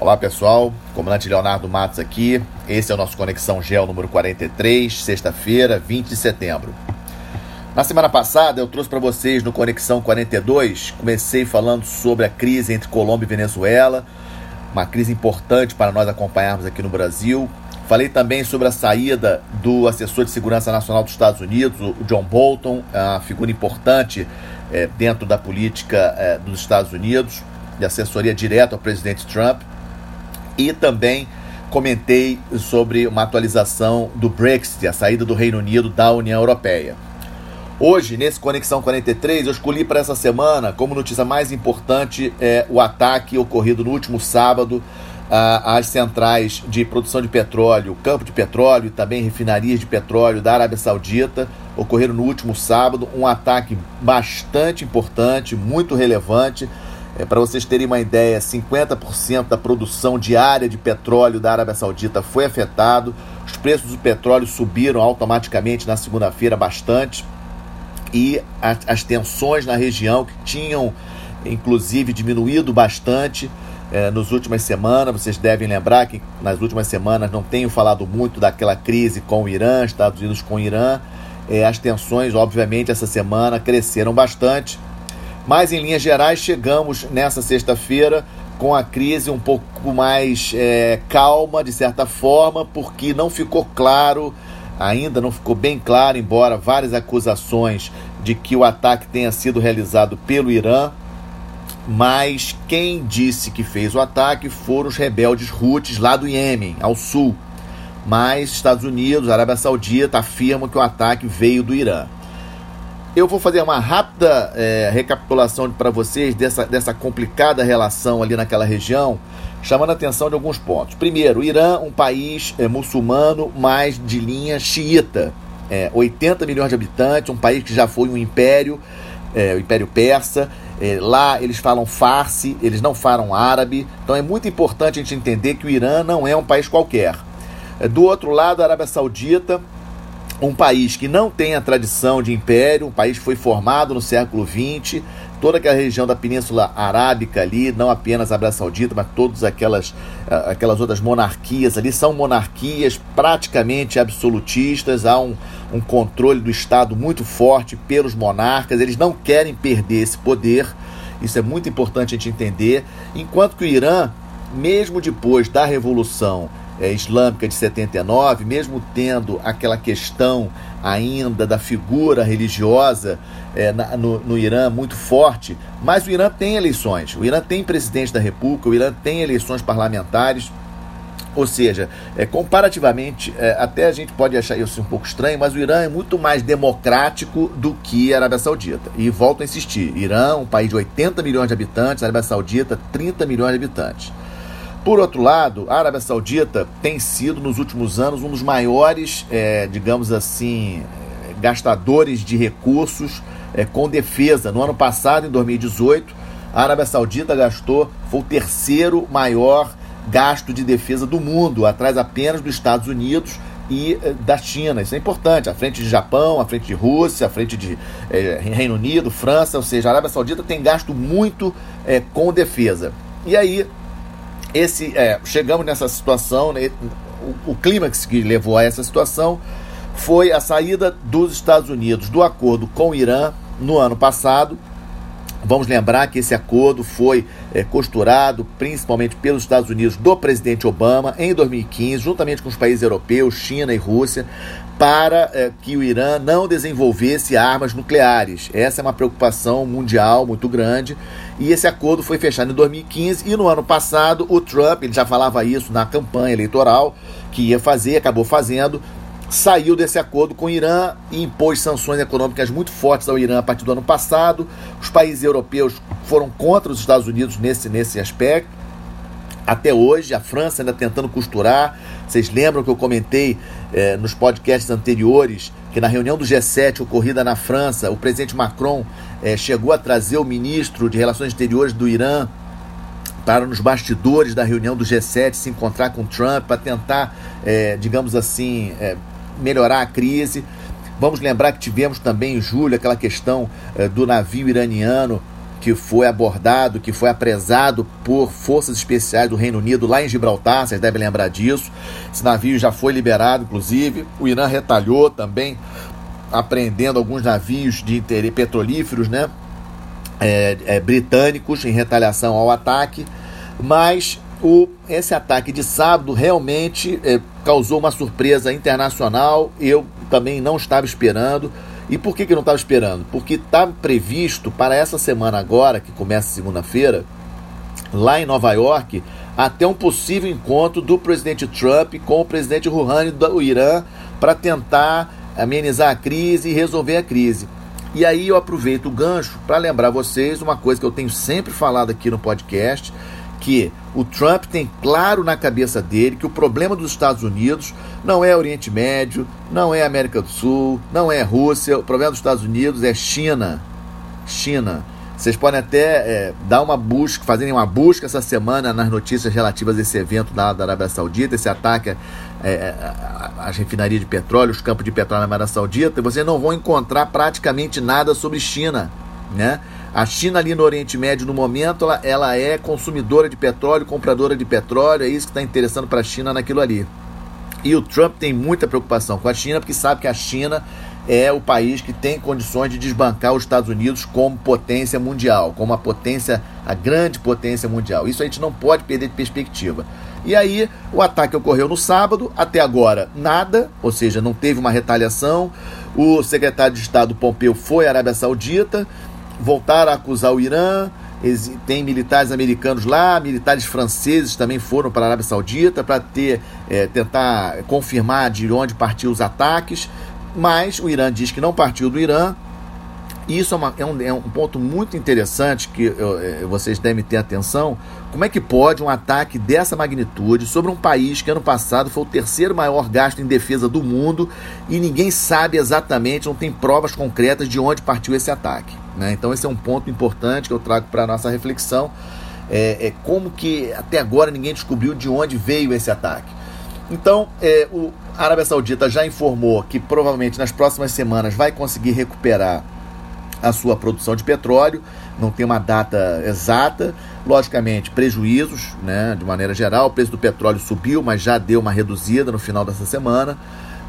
Olá pessoal, comandante Leonardo Matos aqui. Esse é o nosso Conexão Geo número 43, sexta-feira, 20 de setembro. Na semana passada eu trouxe para vocês no Conexão 42, comecei falando sobre a crise entre Colômbia e Venezuela, uma crise importante para nós acompanharmos aqui no Brasil. Falei também sobre a saída do assessor de segurança nacional dos Estados Unidos, o John Bolton, uma figura importante dentro da política dos Estados Unidos, de assessoria direta ao presidente Trump. E também comentei sobre uma atualização do Brexit, a saída do Reino Unido da União Europeia. Hoje, nesse Conexão 43, eu escolhi para essa semana, como notícia mais importante, o ataque ocorrido no último sábado às centrais de produção de petróleo, campo de petróleo e também refinarias de petróleo da Arábia Saudita. Ocorreram no último sábado, um ataque bastante importante, muito relevante. Para vocês terem uma ideia, 50% da produção diária de petróleo da Arábia Saudita foi afetado. Os preços do petróleo subiram automaticamente na segunda-feira bastante. E as tensões na região, que tinham inclusive diminuído bastante nas últimas semanas. Vocês devem lembrar que nas últimas semanas não tenho falado muito daquela crise com o Irã, Estados Unidos com o Irã. As tensões, obviamente, essa semana cresceram bastante. Mas, em linhas gerais, chegamos nessa sexta-feira com a crise um pouco mais calma, de certa forma, porque não ficou claro, ainda não ficou bem claro, embora várias acusações de que o ataque tenha sido realizado pelo Irã, mas quem disse que fez o ataque foram os rebeldes Houthis lá do Iêmen, ao sul. Mas Estados Unidos, Arábia Saudita afirmam que o ataque veio do Irã. Eu vou fazer uma rápida recapitulação para vocês dessa complicada relação ali naquela região, chamando a atenção de alguns pontos. Primeiro, o Irã, um país muçulmano, mas de linha xiita, 80 milhões de habitantes, um país que já foi um império, o Império Persa. Lá eles falam farsi, eles não falam árabe, então é muito importante a gente entender que o Irã não é um país qualquer. Do outro lado, a Arábia Saudita, um país que não tem a tradição de império, um país que foi formado no século XX, toda aquela região da Península Arábica ali, não apenas a Arábia Saudita, mas todas aquelas outras monarquias ali, são monarquias praticamente absolutistas, há um controle do Estado muito forte pelos monarcas, eles não querem perder esse poder, isso é muito importante a gente entender, enquanto que o Irã, mesmo depois da Revolução Islâmica de 79, mesmo tendo aquela questão ainda da figura religiosa no Irã muito forte, mas o Irã tem eleições, o Irã tem presidente da República, o Irã tem eleições parlamentares, ou seja, comparativamente, até a gente pode achar isso um pouco estranho, mas o Irã é muito mais democrático do que a Arábia Saudita. E volto a insistir, Irã, um país de 80 milhões de habitantes, a Arábia Saudita, 30 milhões de habitantes. Por outro lado, a Arábia Saudita tem sido, nos últimos anos, um dos maiores, digamos assim, gastadores de recursos com defesa. No ano passado, em 2018, a Arábia Saudita foi o terceiro maior gasto de defesa do mundo, atrás apenas dos Estados Unidos e da China. Isso é importante, à frente de Japão, à frente de Rússia, à frente de Reino Unido, França, ou seja, a Arábia Saudita tem gasto muito com defesa. E aí, chegamos nessa situação, né? O clímax que levou a essa situação foi a saída dos Estados Unidos do acordo com o Irã no ano passado. Vamos lembrar que esse acordo foi costurado principalmente pelos Estados Unidos do presidente Obama em 2015, juntamente com os países europeus, China e Rússia, para que o Irã não desenvolvesse armas nucleares. Essa é uma preocupação mundial muito grande e esse acordo foi fechado em 2015 e no ano passado o Trump, ele já falava isso na campanha eleitoral, que ia fazer, acabou fazendo, saiu desse acordo com o Irã e impôs sanções econômicas muito fortes ao Irã a partir do ano passado. Os países europeus foram contra os Estados Unidos nesse aspecto. Até hoje, a França ainda tentando costurar. Vocês lembram que eu comentei nos podcasts anteriores que na reunião do G7 ocorrida na França, o presidente Macron chegou a trazer o ministro de Relações Exteriores do Irã para nos bastidores da reunião do G7 se encontrar com Trump para tentar, digamos assim, melhorar a crise. Vamos lembrar que tivemos também em julho aquela questão do navio iraniano que foi abordado, que foi apresado por forças especiais do Reino Unido lá em Gibraltar, vocês devem lembrar disso. Esse navio já foi liberado, inclusive. O Irã retalhou também, apreendendo alguns navios de interesse petrolíferos, né, britânicos, em retaliação ao ataque. Mas esse ataque de sábado realmente causou uma surpresa internacional. Eu também não estava esperando. E por que não estava esperando? Porque estava previsto para essa semana agora, que começa segunda-feira, lá em Nova York, até um possível encontro do presidente Trump com o presidente Rouhani do Irã para tentar amenizar a crise e resolver a crise. E aí eu aproveito o gancho para lembrar vocês uma coisa que eu tenho sempre falado aqui no podcast, que o Trump tem claro na cabeça dele que o problema dos Estados Unidos não é Oriente Médio, não é América do Sul, não é Rússia. O problema dos Estados Unidos é China. Vocês podem até dar uma busca, fazerem uma busca essa semana nas notícias relativas a esse evento da Arábia Saudita, esse ataque às refinarias de petróleo, os campos de petróleo na Arábia Saudita, e vocês não vão encontrar praticamente nada sobre China, né? A China ali no Oriente Médio, no momento, ela é consumidora de petróleo, compradora de petróleo, é isso que está interessando para a China naquilo ali. E o Trump tem muita preocupação com a China, porque sabe que a China é o país que tem condições de desbancar os Estados Unidos como potência mundial, como a grande potência mundial. Isso a gente não pode perder de perspectiva. E aí, o ataque ocorreu no sábado, até agora nada, ou seja, não teve uma retaliação. O secretário de Estado Pompeo foi à Arábia Saudita, voltaram a acusar o Irã. Tem militares americanos lá, militares franceses também foram para a Arábia Saudita para tentar confirmar de onde partiu os ataques, mas o Irã diz que não partiu do Irã. Isso é um ponto muito interessante que vocês devem ter atenção. Como é que pode um ataque dessa magnitude sobre um país que ano passado foi o terceiro maior gasto em defesa do mundo e ninguém sabe exatamente, não tem provas concretas de onde partiu esse ataque, né? Então esse é um ponto importante que eu trago para a nossa reflexão. Como que até agora ninguém descobriu de onde veio esse ataque. Então, a Arábia Saudita já informou que provavelmente nas próximas semanas vai conseguir recuperar a sua produção de petróleo, não tem uma data exata. Logicamente, prejuízos, né, de maneira geral. O preço do petróleo subiu, mas já deu uma reduzida no final dessa semana.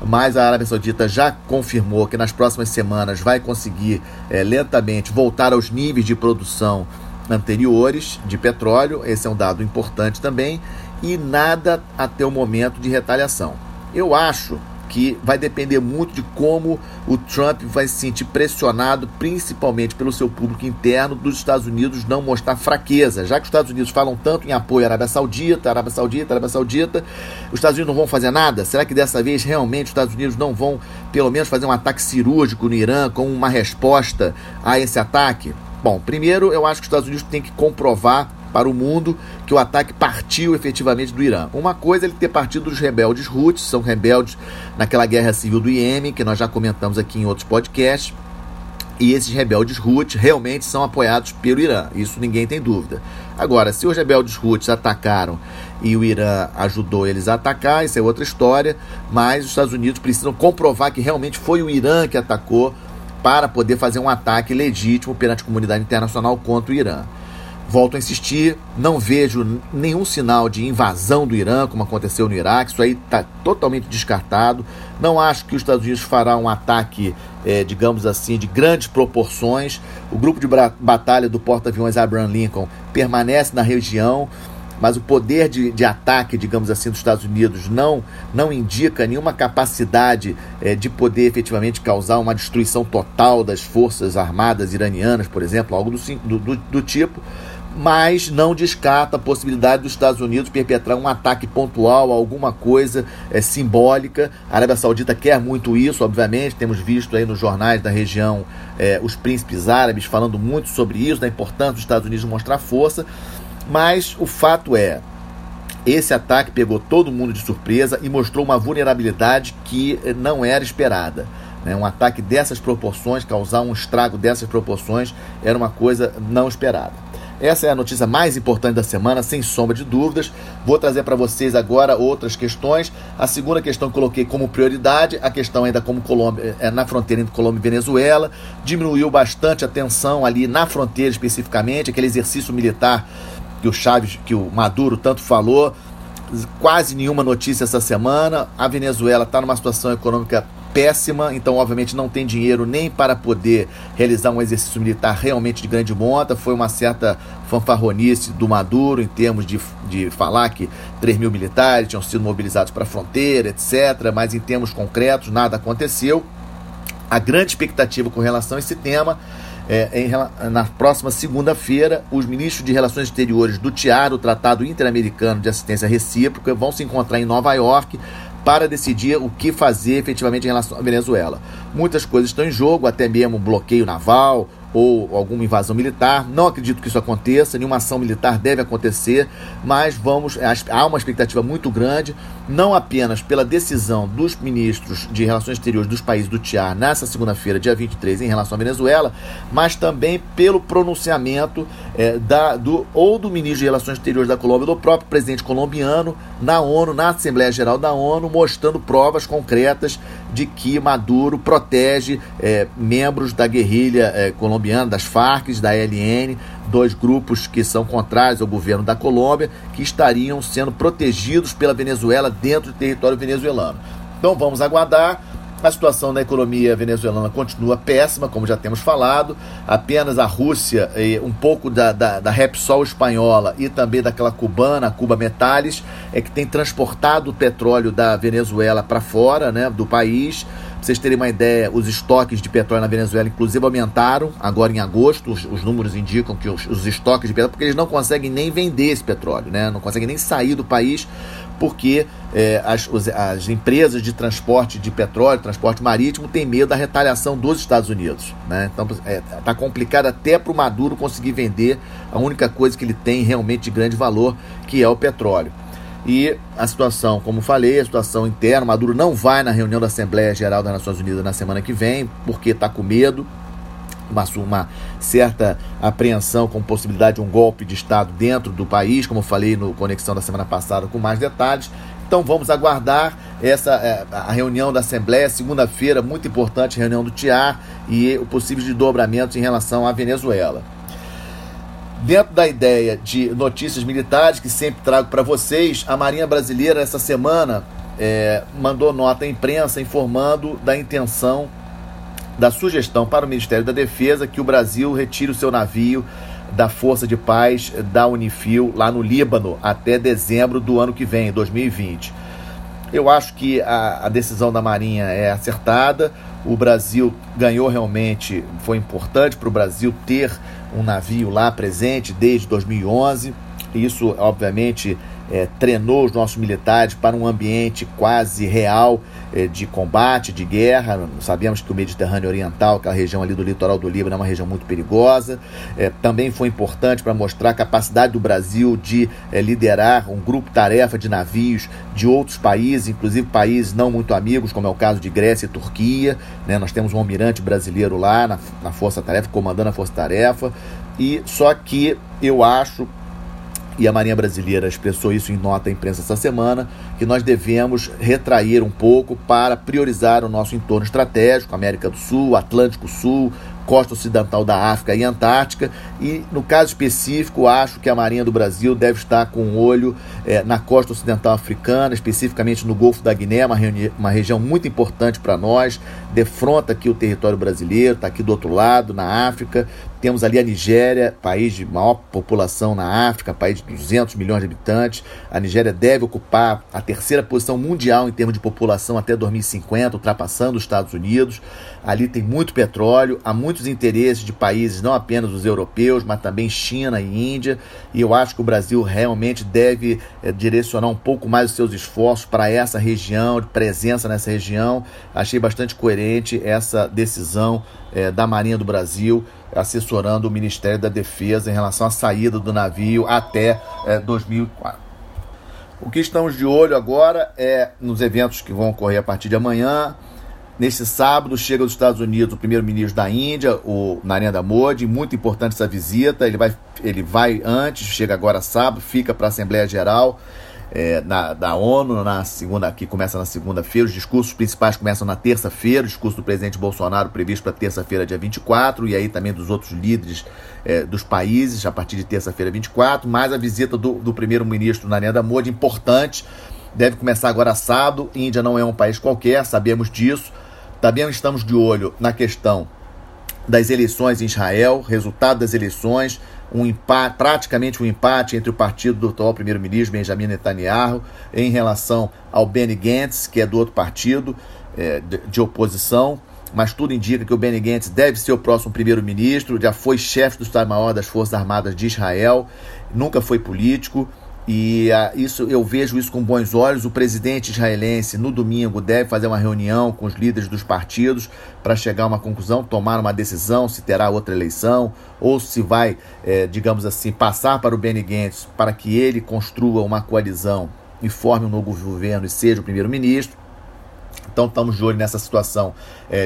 Mas a Arábia Saudita já confirmou que nas próximas semanas vai conseguir lentamente voltar aos níveis de produção anteriores de petróleo. Esse é um dado importante também. E nada até o momento de retaliação. Eu acho que vai depender muito de como o Trump vai se sentir pressionado, principalmente pelo seu público interno, dos Estados Unidos não mostrar fraqueza. Já que os Estados Unidos falam tanto em apoio à Arábia Saudita, os Estados Unidos não vão fazer nada? Será que dessa vez realmente os Estados Unidos não vão, pelo menos, fazer um ataque cirúrgico no Irã como uma resposta a esse ataque? Bom, primeiro eu acho que os Estados Unidos têm que comprovar para o mundo que o ataque partiu efetivamente do Irã. Uma coisa é ele ter partido dos rebeldes Houthis, são rebeldes naquela guerra civil do Iêmen, que nós já comentamos aqui em outros podcasts, e esses rebeldes Houthis realmente são apoiados pelo Irã, isso ninguém tem dúvida. Agora, se os rebeldes Houthis atacaram e o Irã ajudou eles a atacar, isso é outra história, mas os Estados Unidos precisam comprovar que realmente foi o Irã que atacou para poder fazer um ataque legítimo perante a comunidade internacional contra o Irã. Volto a insistir, não vejo nenhum sinal de invasão do Irã, como aconteceu no Iraque. Isso aí está totalmente descartado. Não acho que os Estados Unidos fará um ataque, digamos assim, de grandes proporções. O grupo de batalha do porta-aviões Abraham Lincoln permanece na região, mas o poder de ataque, digamos assim, dos Estados Unidos não indica nenhuma capacidade de poder efetivamente causar uma destruição total das forças armadas iranianas, por exemplo, algo do tipo. Mas não descarta a possibilidade dos Estados Unidos perpetrar um ataque pontual, alguma coisa simbólica. A Arábia Saudita quer muito isso, obviamente. Temos visto aí nos jornais da região os príncipes árabes falando muito sobre isso, da importância dos Estados Unidos mostrar força. Mas o fato é, esse ataque pegou todo mundo de surpresa e mostrou uma vulnerabilidade que não era esperada. Um ataque dessas proporções, causar um estrago dessas proporções, era uma coisa não esperada. Essa é a notícia mais importante da semana, sem sombra de dúvidas. Vou trazer para vocês agora outras questões. A segunda questão que coloquei como prioridade, a questão ainda como Colômbia, na fronteira entre Colômbia e Venezuela. Diminuiu bastante a tensão ali na fronteira especificamente, aquele exercício militar que o Maduro tanto falou. Quase nenhuma notícia essa semana. A Venezuela está numa situação econômica péssima, então obviamente não tem dinheiro nem para poder realizar um exercício militar realmente de grande monta. Foi uma certa fanfarronice do Maduro em termos de falar que 3 mil militares tinham sido mobilizados para a fronteira, etc., mas em termos concretos nada aconteceu. A grande expectativa com relação a esse tema na próxima segunda-feira, os ministros de Relações Exteriores do TIAR, o Tratado Interamericano de Assistência Recíproca, vão se encontrar em Nova York para decidir o que fazer efetivamente em relação à Venezuela. Muitas coisas estão em jogo, até mesmo bloqueio naval ou alguma invasão militar. Não acredito que isso aconteça, nenhuma ação militar deve acontecer, mas há uma expectativa muito grande, não apenas pela decisão dos ministros de Relações Exteriores dos países do TIAR nessa segunda-feira, dia 23, em relação à Venezuela, mas também pelo pronunciamento do ministro de Relações Exteriores da Colômbia, do próprio presidente colombiano, na ONU, na Assembleia Geral da ONU, mostrando provas concretas de que Maduro protege membros da guerrilha colombiana, das Farc, da ELN, dois grupos que são contrários ao governo da Colômbia, que estariam sendo protegidos pela Venezuela dentro do território venezuelano. Então vamos aguardar. A situação da economia venezuelana continua péssima, como já temos falado. Apenas a Rússia, um pouco da Repsol espanhola e também daquela cubana, a Cuba Metales, que tem transportado o petróleo da Venezuela para fora, né, do país. Para vocês terem uma ideia, os estoques de petróleo na Venezuela, inclusive, aumentaram agora em agosto. Os números indicam que os estoques de petróleo, porque eles não conseguem nem vender esse petróleo, né? Não conseguem nem sair do país, porque as empresas de transporte de petróleo, transporte marítimo, têm medo da retaliação dos Estados Unidos, né? Então está complicado até para o Maduro conseguir vender a única coisa que ele tem realmente de grande valor, que é o petróleo. E a situação, como falei, a situação interna, Maduro não vai na reunião da Assembleia Geral das Nações Unidas na semana que vem, porque está com medo, uma certa apreensão com possibilidade de um golpe de Estado dentro do país, como falei no Conexão da semana passada com mais detalhes. Então vamos aguardar a reunião da Assembleia, segunda-feira, muito importante, reunião do TIAR e o possível desdobramento em relação à Venezuela. Dentro da ideia de notícias militares que sempre trago para vocês, a Marinha Brasileira essa semana mandou nota à imprensa informando da intenção, da sugestão para o Ministério da Defesa que o Brasil retire o seu navio da Força de Paz da Unifil lá no Líbano até dezembro do ano que vem, 2020. Eu acho que a decisão da Marinha é acertada. O Brasil ganhou realmente, foi importante para o Brasil ter um navio lá presente desde 2011. Isso, obviamente, treinou os nossos militares para um ambiente quase real de combate, de guerra. Sabemos que o Mediterrâneo Oriental, aquela região ali do litoral do Líbano, é uma região muito perigosa. Também foi importante para mostrar a capacidade do Brasil de liderar um grupo-tarefa de navios de outros países, inclusive países não muito amigos, como é o caso de Grécia e Turquia, né? Nós temos um almirante brasileiro lá na Força-Tarefa, comandando a Força-Tarefa, e só que eu acho, e a Marinha Brasileira expressou isso em nota à imprensa essa semana, que nós devemos retrair um pouco para priorizar o nosso entorno estratégico, América do Sul, Atlântico Sul, costa ocidental da África e Antártica, e no caso específico acho que a Marinha do Brasil deve estar com um olho na costa ocidental africana, especificamente no Golfo da Guiné, uma região muito importante para nós, defronta aqui o território brasileiro, está aqui do outro lado, na África. Temos ali a Nigéria, país de maior população na África, país de 200 milhões de habitantes. A Nigéria deve ocupar a terceira posição mundial em termos de população até 2050, ultrapassando os Estados Unidos. Ali tem muito petróleo, há muitos interesses de países, não apenas os europeus, mas também China e Índia. E eu acho que o Brasil realmente deve direcionar um pouco mais os seus esforços para essa região, de presença nessa região. Achei bastante coerente essa decisão da Marinha do Brasil, assessorando o Ministério da Defesa em relação à saída do navio até 2004. O que estamos de olho agora é nos eventos que vão ocorrer a partir de amanhã. Neste sábado chega aos Estados Unidos o primeiro-ministro da Índia, o Narendra Modi. Muito importante essa visita. Ele vai antes, chega agora sábado, fica para a Assembleia Geral da ONU, que começa na segunda-feira. Os discursos principais começam na terça-feira. O discurso do presidente Bolsonaro previsto para terça-feira, dia 24, e aí também dos outros líderes dos países, a partir de terça-feira, 24. Mais a visita do primeiro-ministro Narendra Modi, importante. Deve começar agora sábado. Índia não é um país qualquer, sabemos disso. Também estamos de olho na questão das eleições em Israel, resultado das eleições, praticamente um empate entre o partido do atual primeiro-ministro Benjamin Netanyahu em relação ao Benny Gantz, que é do outro partido de oposição. Mas tudo indica que o Benny Gantz deve ser o próximo primeiro-ministro, já foi chefe do Estado-Maior das Forças Armadas de Israel, nunca foi político. E eu vejo isso com bons olhos. O presidente israelense, no domingo, deve fazer uma reunião com os líderes dos partidos para chegar a uma conclusão, tomar uma decisão se terá outra eleição ou se vai, digamos assim, passar para o Benny Gantz para que ele construa uma coalizão e forme um novo governo e seja o primeiro-ministro. Então estamos de olho nessa situação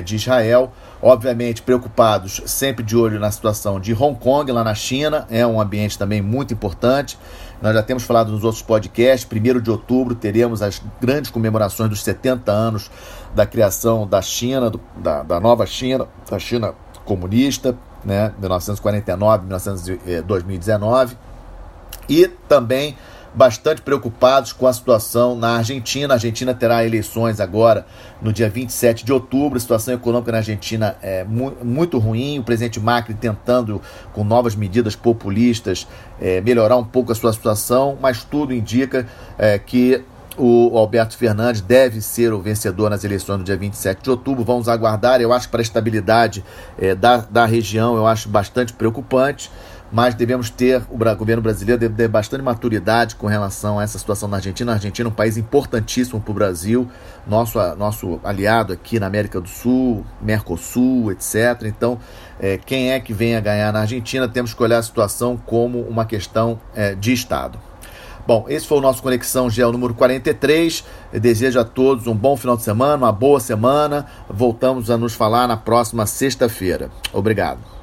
de Israel. Obviamente preocupados, sempre de olho na situação de Hong Kong, lá na China. É um ambiente também muito importante. Nós já temos falado nos outros podcasts. 1º de outubro teremos as grandes comemorações dos 70 anos da criação da China, da nova China, da China comunista, né, 1949, 2019. E também bastante preocupados com a situação na Argentina. A Argentina terá eleições agora no dia 27 de outubro. A situação econômica na Argentina é muito ruim. O presidente Macri tentando, com novas medidas populistas, melhorar um pouco a sua situação, mas tudo indica que o Alberto Fernandes deve ser o vencedor nas eleições no dia 27 de outubro. Vamos aguardar. Eu acho que para a estabilidade da região, eu acho bastante preocupante. Mas devemos ter, o governo brasileiro deve ter bastante maturidade com relação a essa situação na Argentina. A Argentina é um país importantíssimo para o Brasil, nosso aliado aqui na América do Sul, Mercosul, etc. Então, quem é que vem a ganhar na Argentina, temos que olhar a situação como uma questão de Estado. Bom, esse foi o nosso Conexão GEO número 43. Eu desejo a todos um bom final de semana, uma boa semana. Voltamos a nos falar na próxima sexta-feira. Obrigado.